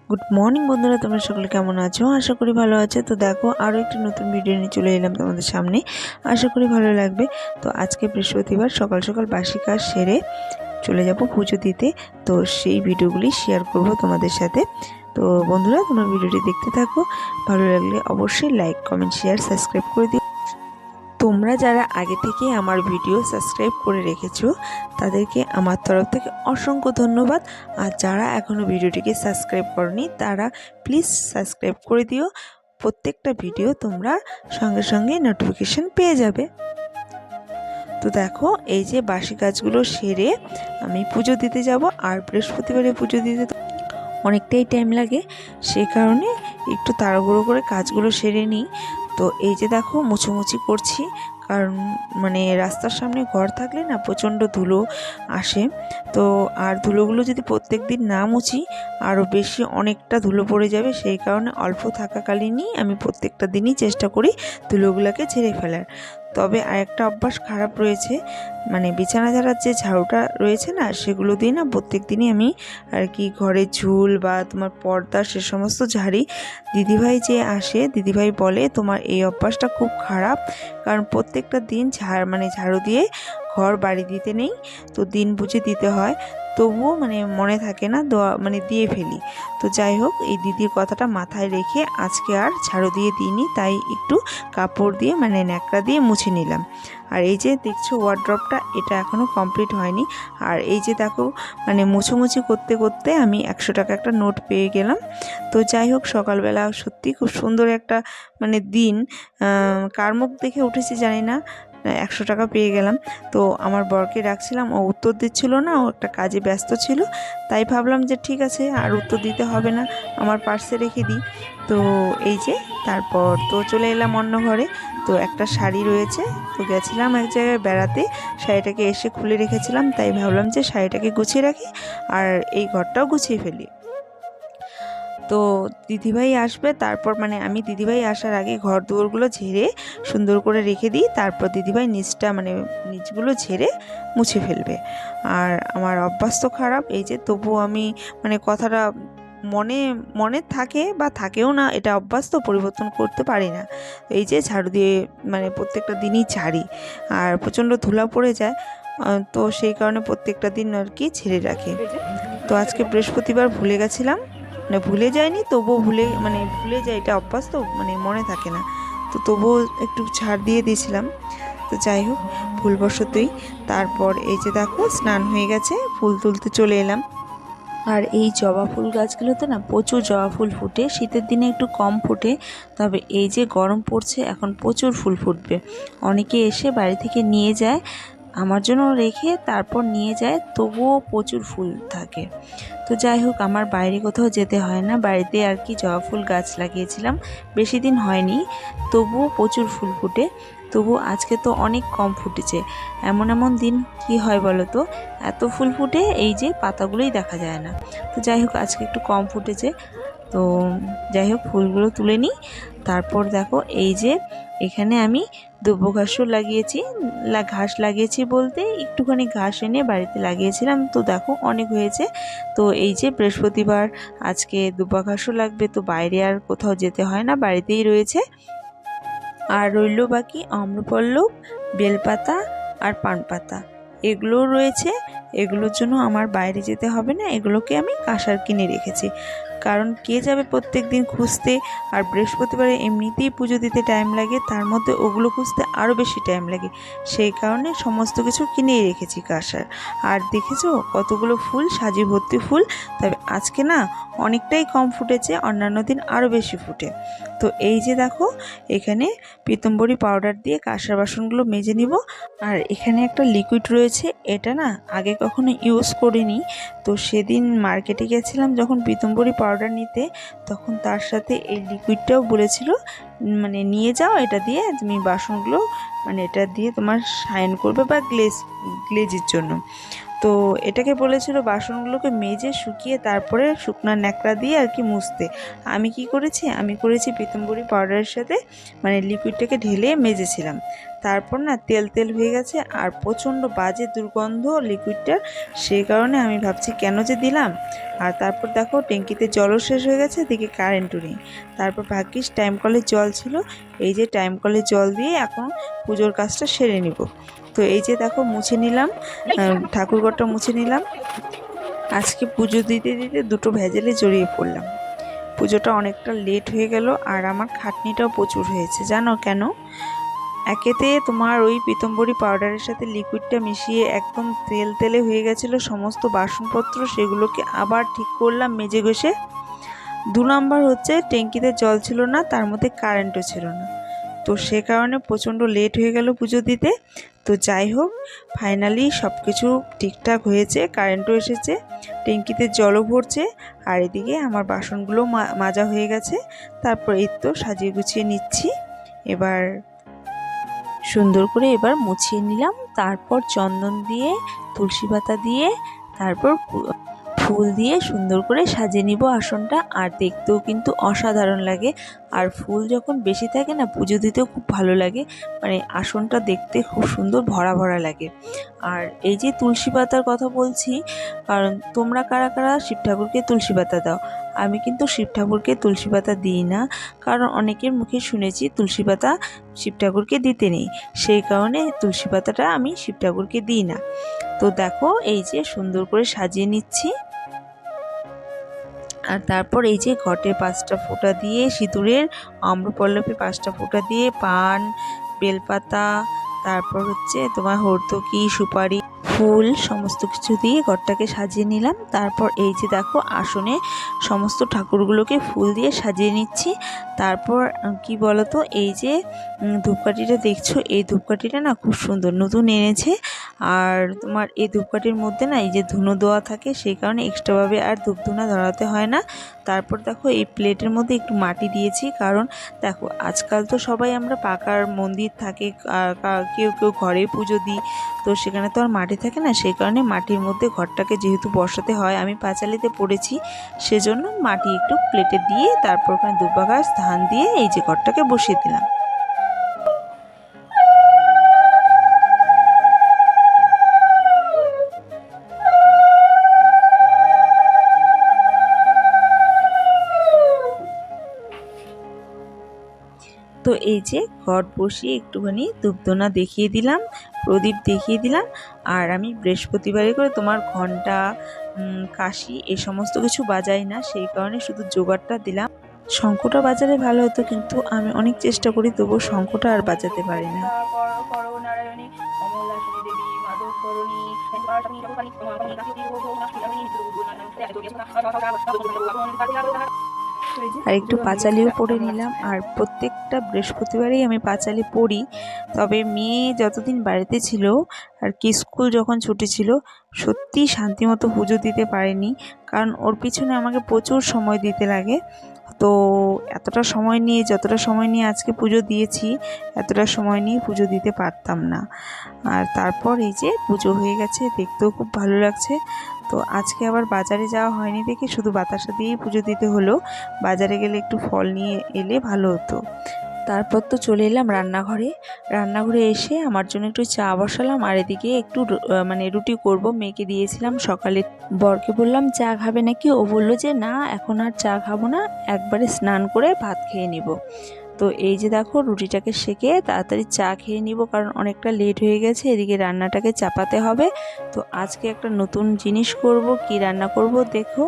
Good morning বন্ধুরা, তোমরা সকলে কেমন আছো? আশা করি ভালো আছো। তো দেখো, আরও একটি নতুন ভিডিও নিয়ে চলে এলাম তোমাদের সামনে। আশা করি ভালো লাগবে। তো আজকে বৃহস্পতিবার সকাল সকাল বাসি কাজ সেরে চলে যাব পুজো দিতে। তো সেই ভিডিওগুলি শেয়ার করব তোমাদের সাথে। তো বন্ধুরা, তোমরা ভিডিওটি দেখতে থাকো। ভালো লাগলে অবশ্যই লাইক, কমেন্ট, শেয়ার, সাবস্ক্রাইব করে দিও। তোমরা যারা আগে থেকে আমার ভিডিও সাবস্ক্রাইব করে রেখেছো তাদেরকে আমার তরফ থেকে অসংখ্য ধন্যবাদ। আর যারা এখনও ভিডিওটিকে সাবস্ক্রাইব করনি তারা প্লিজ সাবস্ক্রাইব করে দিও। প্রত্যেকটা ভিডিও তোমরা সঙ্গে সঙ্গে নোটিফিকেশন পেয়ে যাবে। তো দেখো, এই যে বাসি কাজগুলো সেরে আমি পুজো দিতে যাব। আর বৃহস্পতিবারে পুজো দিতে অনেকটাই টাইম লাগে, সেই কারণে একটু তাড়াহুড়ো করে কাজগুলো সেরে নিই। তো এই যে দেখো, মুছোমুছি করছি, কারণ রাস্তার সামনে ঘর থাকলে না প্রচণ্ড ধুলো আসে। তো আর ধুলোগুলো যদি প্রত্যেক দিন না মুছি আরও বেশি অনেকটা ধুলো পড়ে যাবে, সেই কারণে অল্প থাকাকালীনই আমি প্রত্যেকটা দিনই চেষ্টা করি ধুলোগুলোকে ঝেড়ে ফেলার। তবে আরেকটা অভ্যাস খারাপ রয়েছে, বিছানা ঝাড়ার যে ঝাড়ুটা রয়েছে না, সেগুলো দিয়ে না প্রত্যেক দিনই আমি আর কি ঘরের ঝুল বা তোমার পর্দা সে সমস্ত ঝাড়ি। দিদিভাই যে আসে, দিদিভাই বলে তোমার এই অভ্যাসটা খুব খারাপ, কারণ প্রত্যেকটা দিন ঝাড়ু দিয়ে ঘর বাড়ি দিতে নেই, তো দিন বুঝে দিতে হয়। তবুও মনে থাকে না, দিয়ে ফেলি। তো যাই হোক, এই দিদির কথাটা মাথায় রেখে আজকে আর ঝাড়ু দিয়ে দিইনি, তাই একটু কাপড় দিয়ে ন্যাকড়া দিয়ে মুছে নিলাম। আর এই যে দেখছো ওয়ার্ড্রপটা, এটা এখনও কমপ্লিট হয়নি। আর এই যে দেখো, মুছোমুছি করতে করতে আমি 100 টাকা একটা নোট পেয়ে গেলাম। তো যাই হোক, সকালবেলা সত্যি খুব সুন্দর একটা দিন। কার মুখ দেখে উঠেছি জানি না, 100 টাকা পেয়ে গেলাম। তো আমার বরকে ডাকছিলাম, ও উত্তর দিচ্ছিল না, ও একটা কাজে ব্যস্ত ছিল। তাই ভাবলাম যে ঠিক আছে, আর উত্তর দিতে হবে না, আমার পার্সে রেখে দিই। তো এই যে তারপর তো চলে এলাম অন্য ঘরে। তো একটা শাড়ি রয়েছে, তো গেছিলাম এক জায়গায় বেড়াতে, শাড়িটাকে এসে খুলে রেখেছিলাম, তাই ভাবলাম যে শাড়িটাকে গুছিয়ে রাখি আর এই ঘরটাও গুছিয়ে ফেলি। তো দিদিভাই আসবে, তারপর আমি দিদিভাই আসার আগে ঘর দুয়ারগুলো ঝেড়ে সুন্দর করে রেখে দিই, তারপর দিদিভাই নিচগুলো ঝেড়ে মুছে ফেলবে। আর আমার অভ্যাস তো খারাপ, এই যে তবুও আমি কথাটা মনে মনে থাকে বা থাকেও না, এটা অভ্যাস তো পরিবর্তন করতে পারি না। এই যে ঝাড়ু দিয়ে প্রত্যেকটা দিনই ঝাড়ি, আর প্রচণ্ড ধুলা পড়ে যায়, তো সেই কারণে প্রত্যেকটা দিন আর কি ঝেড়ে রাখি। তো আজকে বৃহস্পতিবার ভুলে গেছিলাম, ভুলে যায়নি, তবুও ভুলে যায়, এটা অভ্যাস তো মনে থাকে না। তো তবুও একটু ছাড় দিয়ে দিয়েছিলাম। তো যাই হোক, ভুলবশতই। তারপর এই যে দেখো, স্নান হয়ে গেছে, ফুল তুলতে চলে এলাম। আর এই জবা ফুল গাছগুলোতে না প্রচুর জবা ফুল ফুটে, শীতের দিনে একটু কম ফুটে, তবে এই যে গরম পড়ছে এখন প্রচুর ফুল ফুটবে। অনেকে এসে বাড়ি থেকে নিয়ে যায়, আমার জন্য রেখে তারপর নিয়ে যায়, তবুও প্রচুর ফুল থাকে। তো যাই হোক, আমার বাইরে কোথাও যেতে হয় না, বাড়িতে আর কি জবা ফুল গাছ লাগিয়েছিলাম, বেশি দিন হয়নি, তবুও প্রচুর ফুল ফুটে। তবু আজকে তো অনেক কম ফুটেছে। এমন এমন দিন কি হয় বলো তো, এত ফুল ফুটে এই যে পাতাগুলোই দেখা যায় না। তো যাই হোক, আজকে একটু কম ফুটেছে। তো যাই হোক, ফুলগুলো তুলে নিই। তারপর দেখো, এই যে এখানে আমি দুব্বো ঘাসও লাগিয়েছি। ঘাস লাগিয়েছি বলতে একটুখানি ঘাস এনে বাড়িতে লাগিয়েছিলাম, তো দেখো অনেক হয়েছে। তো এই যে বৃহস্পতিবার আজকে দুব্বা ঘাসও লাগবে, তো বাইরে আর কোথাও যেতে হয় না, বাড়িতেই রয়েছে। আর রইল বাকি আম্রপল্লব, বেলপাতা আর পান পাতা, এগুলোও রয়েছে। এগুলোর জন্য আমার বাইরে যেতে হবে না, এগুলোকে আমি কাঁসার কিনে রেখেছি, কারণ কে যাবে প্রত্যেক দিন খুঁজতে। আর বৃহস্পতিবারে এমনিতেই পুজো দিতে টাইম লাগে, তার মধ্যে ওগুলো খুঁজতে আরও বেশি টাইম লাগে, সেই কারণে সমস্ত কিছু কিনেই রেখেছি কাঁসার। আর দেখেছো কতগুলো ফুল, সাজি ভর্তি ফুল। তবে আজকে না অনেকটাই কম ফুটেছে, অন্যান্য দিন আরও বেশি ফুটে। তো এই যে দেখো, এখানে পিতম্বরী পাউডার দিয়ে কাঁসার বাসনগুলো মেজে নিব। আর এখানে একটা লিকুইড রয়েছে, এটা না আগে কখনো ইউজ করিনি। তো সেদিন মার্কেটে গেছিলাম যখন পিতম্বরী পাউডার নিতে, তখন তার সাথে এই লিকুইডটাও বলেছিল নিয়ে যাও, এটা দিয়ে তুমি বাসনগুলো এটা দিয়ে তোমার শাইন করবে বা গ্লেজের জন্য। তো এটাকে বলেছিল বাসনগুলোকে মেজে শুকিয়ে তারপরে শুকনো ন্যাকড়া দিয়ে আর কি মুছতে। আমি কি করেছি, আমি করেছি পীতাম্বরী পাউডারের সাথে মানে লিকুইডটাকে ঢেলে মেজেছিলাম। তারপর না তেল তেল হয়ে গেছে আর প্রচণ্ড বাজে দুর্গন্ধ লিকুইডটার, সেই কারণে আমি ভাবছি কেন যে দিলাম। আর তারপর দেখো ট্যাঙ্কিতে জলও শেষ হয়ে গেছে, এদিকে কারেন্টও নেই। তারপর ভাগ্যিস টাইম কলের জল ছিল, এই যে টাইম কলের জল দিয়ে এখন পুজোর কাজটা সেরে নিব। তো এই যে দেখো মুছে নিলাম, ঠাকুরঘরটা মুছে নিলাম। আজকে পুজো দিতে দিতে দুটো ভেজালে জড়িয়ে পড়লাম। পুজোটা অনেকটা লেট হয়ে গেল আর আমার খাটনিটাও প্রচুর হয়েছে। জানো কেন? একেতে তোমার ওই পীতাম্বরী পাউডারের সাথে লিকুইডটা মিশিয়ে একদম তেল তেলে হয়ে গেছিলো সমস্ত বাসনপত্র, সেগুলোকে আবার ঠিক করলাম মেজে ঘষে। 2 নাম্বার হচ্ছে ট্যাঙ্কিতে জল ছিল না, তার মধ্যে কারেন্টও ছিল না। তো সে কারণে প্রচণ্ড লেট হয়ে গেল পুজো দিতে। তো যাই হোক, ফাইনালি সব কিছু ঠিকঠাক হয়েছে, কারেন্টও এসেছে, ট্যাঙ্কিতে জলও ভরছে, আর এদিকে আমার বাসনগুলো মাজা হয়ে গেছে। তারপর এই তো সাজিয়ে গুছিয়ে নিচ্ছি। এবার সুন্দর করে এবার মুছিয়ে নিলাম, তারপর চন্দন দিয়ে তুলসী পাতা দিয়ে তারপর ফুল দিয়ে সুন্দর করে সাজিয়ে নিব আসনটা। আর দেখতেও কিন্তু অসাধারণ লাগে, আর ফুল যখন বেশি থাকে না পুজো দিতেও খুব ভালো লাগে, মানে আসনটা দেখতে খুব সুন্দর ভরা ভরা লাগে। আর এই যে তুলসী পাতার কথা বলছি, কারণ তোমরা কারা কারা শিব ঠাকুরকে তুলসী পাতা দাও? আমি কিন্তু শিব ঠাকুরকে তুলসী পাতা দিই না, কারণ অনেকের মুখে শুনেছি তুলসী পাতা শিব ঠাকুরকে দিতে নেই, সেই কারণে তুলসী পাতাটা আমি শিব ঠাকুরকে দিই না। তো দেখো এই যে সুন্দর করে সাজিয়ে নিচ্ছি। আর তারপর এই যে ঘটে 5টা ফোঁটা দিয়ে সিঁদুরের, আম্রপল্লবে 5টা ফোঁটা দিয়ে, পান, বেলপাতা, তারপর হচ্ছে তোমার হর্তকি, সুপারি, ফুল সমস্ত কিছু দিয়ে ঘরটাকে সাজিয়ে নিলাম। তারপর এই যে দেখো আসনে সমস্ত ঠাকুরগুলোকে ফুল দিয়ে সাজিয়ে নিচ্ছি। তারপর কি বলতো, এই যে ধূপকাঠিটা দেখছো, এই ধূপকাঠিটা না খুব সুন্দর, নতুন এনেছে। আর তোমার এই ধূপকাঠির মধ্যে না এই যে ধুনো দেওয়া থাকে, সেই কারণে এক্সট্রাভাবে আর ধূপধুনা ধরাতে হয় না। তারপর দেখো এই প্লেটের মধ্যে একটু মাটি দিয়েছি, কারণ দেখো আজকাল তো সবাই আমরা পাকার মন্দির থাকে, কেউ কেউ ঘরে পুজো দিই, তো সেখানে তো আর মাটি থাকে না, সেই কারণে মাটির মধ্যে ঘরটাকে যেহেতু বসাতে হয়, আমি পাঁচালিতে পড়েছি, সেজন্য মাটি একটু প্লেটে দিয়ে তারপর ওখানে দুর্বা গাছ ধান দিয়ে এই যে ঘরটাকে বসিয়ে দিলাম। তো এই যে ঘট বসিয়ে একটুখানি ধূপধুনা দেখিয়ে দিলাম, প্রদীপ দেখিয়ে দিলাম। আর আমি বৃহস্পতিবারে করে তোমার ঘণ্টা, কাশি এই সমস্ত কিছু বাজাই না, সেই কারণে শুধু জোগাড়টা দিলাম। শঙ্খটা বাজালে ভালো হতো, কিন্তু আমি অনেক চেষ্টা করি তবু শঙ্খটা আর বাজাতে পারি না। আর একটু পাঁচালিও পড়ে নিলাম। আর প্রত্যেকটা বৃহস্পতিবারেই আমি পাঁচালি পড়ি, তবে মেয়ে যতদিন বাড়িতে ছিল আর কি স্কুল যখন ছুটি ছিল, সত্যি শান্তিমতো পুজো দিতে পারিনি, কারণ ওর পিছনে আমাকে প্রচুর সময় দিতে লাগে। তো এতটা সময় নিয়ে, যতটা সময় নিয়ে আজকে পুজো দিয়েছি, এতটা সময় নিয়ে পুজো দিতে পারতাম না। আর তারপর এই যে পুজো হয়ে গেছে, দেখতেও খুব ভালো লাগছে। তো আজকে আবার বাজারে যাওয়া হয়নি দেখে শুধু বাতাসা দিয়েই পুজো দিতে হলো, বাজারে গেলে একটু ফল নিয়ে এলে ভালো হতো। তারপর তো চলে এলাম রান্নাঘরে এসে আমার জন্য একটু চা বসালাম, আর এদিকে একটু মানে রুটি করব, মেয়েকে দিয়েছিলাম সকালে। বরকে বললাম চা খাবে নাকি, ও বললো যে না এখন আর চা খাবো না, একবারে স্নান করে ভাত খেয়ে নিব। তো এই যে দেখো রুটিটাকে সেকে তাড়াতাড়ি চা খেয়ে নিব, কারণ অনেকটা লেট হয়ে গেছে, এদিকে রান্নাটাকে চাপাতে হবে। তো আজকে একটা নতুন জিনিস করব, কি রান্না করব দেখো।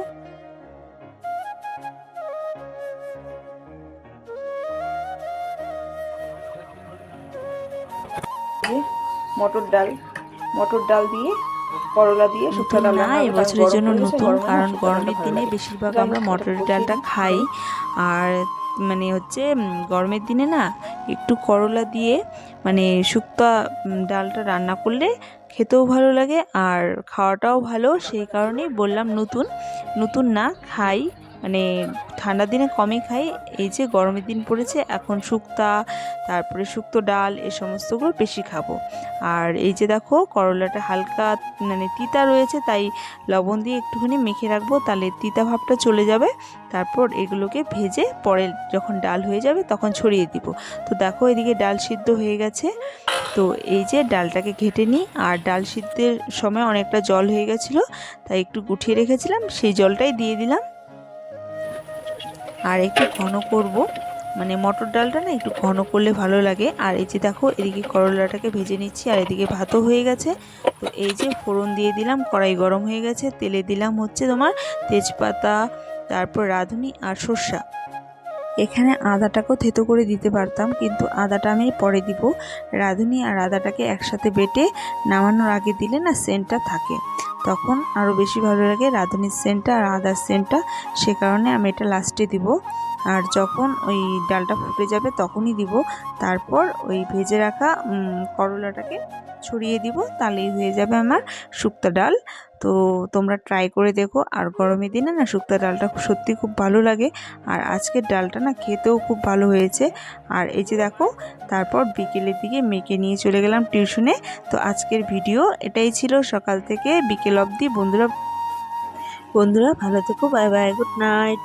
মটর ডাল দিয়ে করলা দিয়ে শুকনো ডাল না, এবছরের জন্য নতুন, কারণ গরমের দিনে বেশিরভাগ আমরা মটরের ডালটা খাই। আর মানে হচ্ছে গরমের দিনে না একটু করলা দিয়ে মানে শুক্তো ডালটা রান্না করলে খেতেও ভালো লাগে আর খাওয়াটাও ভালো, সেই কারণেই বললাম নতুন না খাই, মানে ঠান্ডার দিনে কমই খাই, এই যে গরমের দিন পড়েছে এখন শুক্তা, তারপরে শুক্তো ডাল এ সমস্তগুলো বেশি খাবো। আর এই যে দেখো করলাটা হালকা মানে তিতা রয়েছে, তাই লবণ দিয়ে একটুখানি মেখে রাখবো, তাহলে তিতা ভাবটা চলে যাবে। তারপর এগুলোকে ভেজে পরে যখন ডাল হয়ে যাবে তখন ছড়িয়ে দিব। তো দেখো এদিকে ডাল সিদ্ধ হয়ে গেছে। তো এই যে ডালটাকে ঘেটে নিই, আর ডাল সিদ্ধের সময় অনেকটা জল হয়ে গেছিলো, তাই একটু গুটিয়ে রেখেছিলাম, সেই জলটাই দিয়ে দিলাম। আর একটু ঘন করব, মানে মটর ডালটা না একটু ঘন করলে ভালো লাগে। আর এই যে দেখো এদিকে করলাটাকে ভেজে নিচ্ছি, আর এদিকে ভাতও হয়ে গেছে। তো এই যে ফোড়ন দিয়ে দিলাম, কড়াই গরম হয়ে গেছে, তেলে দিলাম হচ্ছে তোমার তেজপাতা, তারপর রাঁধুনি আর সর্ষা। এখানে আদাটাকেও থেতো করে দিতে পারতাম, কিন্তু আদাটা আমি পরে দিব। রাঁধুনি আর আদাটাকে একসাথে বেটে নামানোর আগে দিলে না সেন্টটা থাকে, তখন আরও বেশি ভালো লাগে রাঁধুনির সেন্টটা আর আদার সেন্টটা, সে কারণে আমি এটা লাস্টে দিব। আর যখন ওই ডালটা ফুটে যাবে তখনই দিব। তারপর ওই ভেজে রাখা করলাটাকে ছড়িয়ে দিব, তাহলেই হয়ে যাবে আমার শুক্তো ডাল। তো তোমরা ট্রাই করে দেখো, আর গরমের দিনে না শুক্তো ডালটা সত্যি খুব ভালো লাগে। আর আজকের ডালটা না খেতেও খুব ভালো হয়েছে। আর এই যে দেখো তারপর বিকেলের দিকে মেয়েকে নিয়ে চলে গেলাম টিউশনে। তো আজকের ভিডিও এটাই ছিল, সকাল থেকে বিকেল অবধি। বন্ধুরা ভালো থেকো, বাই বাই, গুড নাইট।